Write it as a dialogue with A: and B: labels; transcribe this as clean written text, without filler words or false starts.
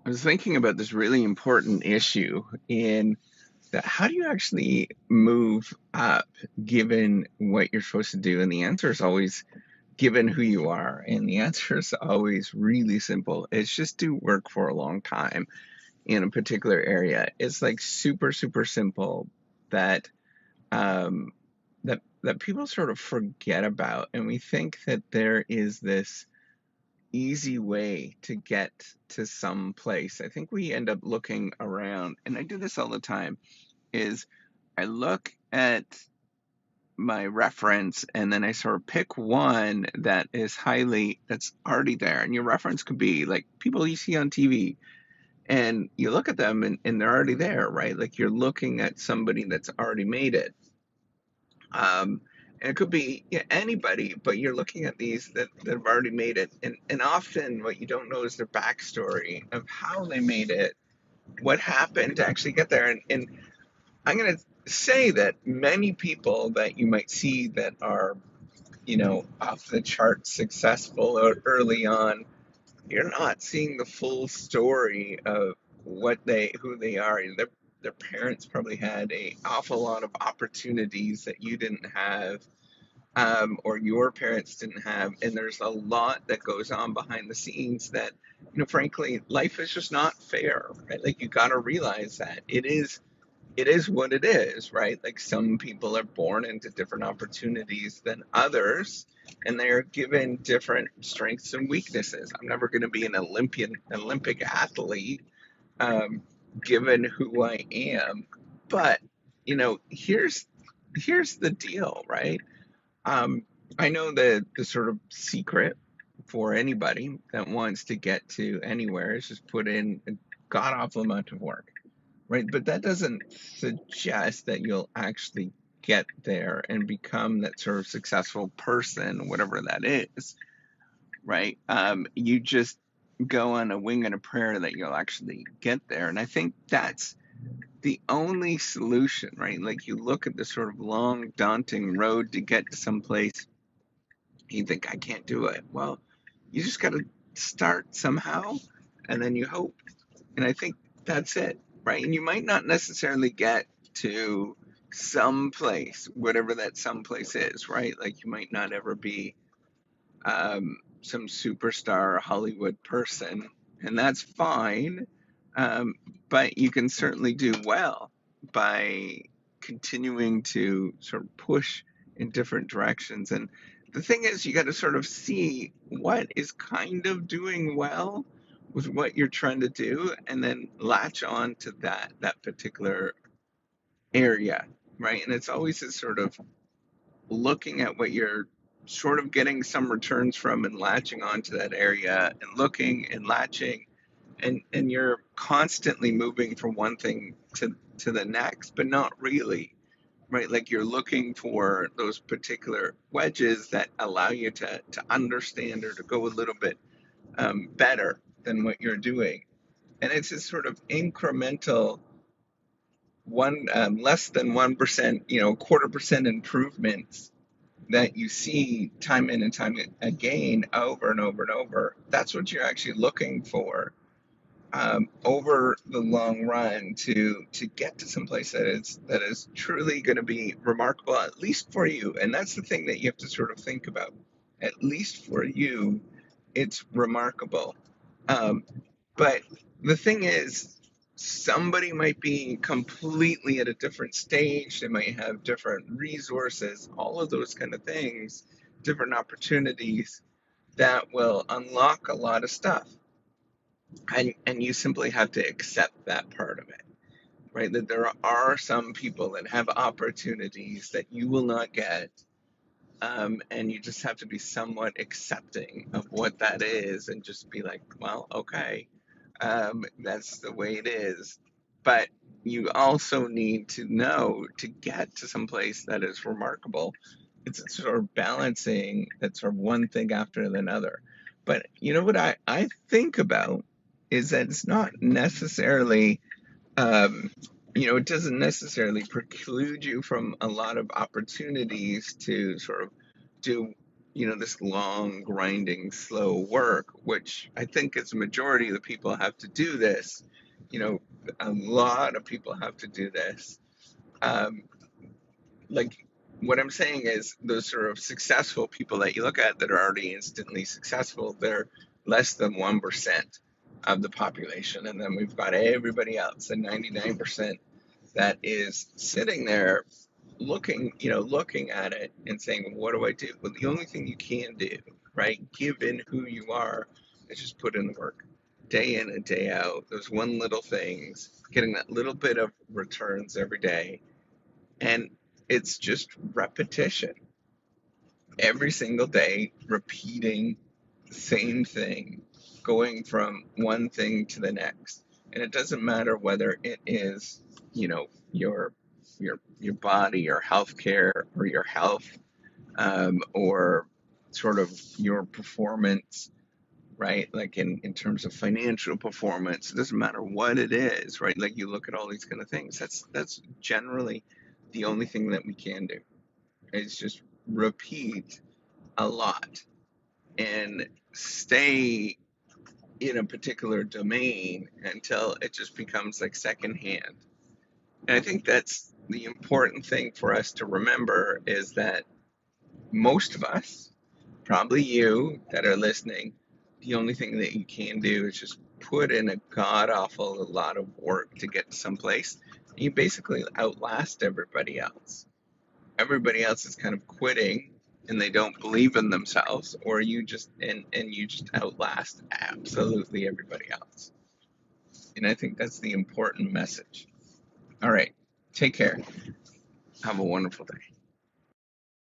A: I was thinking about this really important issue in that how do you actually move up given what you're supposed to do? And the answer is always given who you are. And the answer is always really simple. It's just do work for a long time in a particular area. It's like super, super simple that um, that people sort of forget about. And we think that there is this easy way to get to some place. I think we end up looking around, and I do this all the time, is I look at my reference and then I sort of pick one that's already there. And your reference could be like people you see on TV and you look at them and they're already there, right? Like you're looking at somebody that's already made it. And it could be, yeah, anybody, but you're looking at these that have already made it. And often what you don't know is their backstory of how they made it, what happened to actually get there. And I'm going to say that many people that you might see that are, off the chart successful or early on, you're not seeing the full story of who they are. Their parents probably had a awful lot of opportunities that you didn't have, or your parents didn't have, and there's a lot that goes on behind the scenes that, frankly, life is just not fair, right? Like you got to realize that it is what it is, right? Like some people are born into different opportunities than others, and they are given different strengths and weaknesses. I'm never going to be an Olympic athlete, um, given who I am, but here's the deal, right? Um, I know the sort of secret for anybody that wants to get to anywhere is just put in a god awful amount of work, right? But that doesn't suggest that you'll actually get there and become that sort of successful person, whatever that is, right? You just go on a wing and a prayer that you'll actually get there. And I think that's the only solution, right? Like you look at the sort of long, daunting road to get to some place, you think, I can't do it. Well, you just got to start somehow, and then you hope. And I think that's it, right? And you might not necessarily get to some place, whatever that some place is, right? Like you might not ever be some superstar Hollywood person, and that's fine. Um, but you can certainly do well by continuing to sort of push in different directions. And the thing is, you got to sort of see what is kind of doing well with what you're trying to do, and then latch on to that particular area, right? And it's always this sort of looking at what you're sort of getting some returns from and latching onto that area and looking and latching, and you're constantly moving from one thing to the next, but not really, right? Like you're looking for those particular wedges that allow you to understand or to go a little bit better than what you're doing. And it's this sort of incremental one, less than 1%, quarter percent improvements that you see time in and time again, over and over and over. That's what you're actually looking for, over the long run, to get to some place that is truly going to be remarkable, at least for you. And that's the thing that you have to sort of think about. At least for you, it's remarkable. Um, but the thing is, somebody might be completely at a different stage. They might have different resources, all of those kind of things, different opportunities that will unlock a lot of stuff. And you simply have to accept that part of it, right? That there are some people that have opportunities that you will not get. And you just have to be somewhat accepting of what that is and just be like, well, okay, that's the way it is. But you also need to know, to get to some place that is remarkable, it's sort of balancing that sort of one thing after another. But you know what I think about is that it's not necessarily, um, it doesn't necessarily preclude you from a lot of opportunities to sort of do this long, grinding, slow work, which I think is a majority of the people have to do this. You know, a lot of people have to do this. Um, like what I'm saying is those sort of successful people that you look at that are already instantly successful, they're less than 1% of the population. And then we've got everybody else, the 99% that is sitting there looking at it and saying, well, what do I do? Well, the only thing you can do, right, given who you are, is just put in the work day in and day out. Those one little things, getting that little bit of returns every day. And it's just repetition every single day, repeating the same thing, going from one thing to the next. And it doesn't matter whether it is, your body, your health care, or your health, or sort of your performance, right? Like in terms of financial performance, it doesn't matter what it is, right? Like you look at all these kind of things. That's generally the only thing that we can do is just repeat a lot and stay in a particular domain until it just becomes like secondhand. And I think that's the important thing for us to remember is that most of us, probably you that are listening, the only thing that you can do is just put in a god awful lot of work to get someplace. You basically outlast everybody else. Everybody else is kind of quitting and they don't believe in themselves, or you just outlast absolutely everybody else. And I think that's the important message. All right, take care. Have a wonderful day.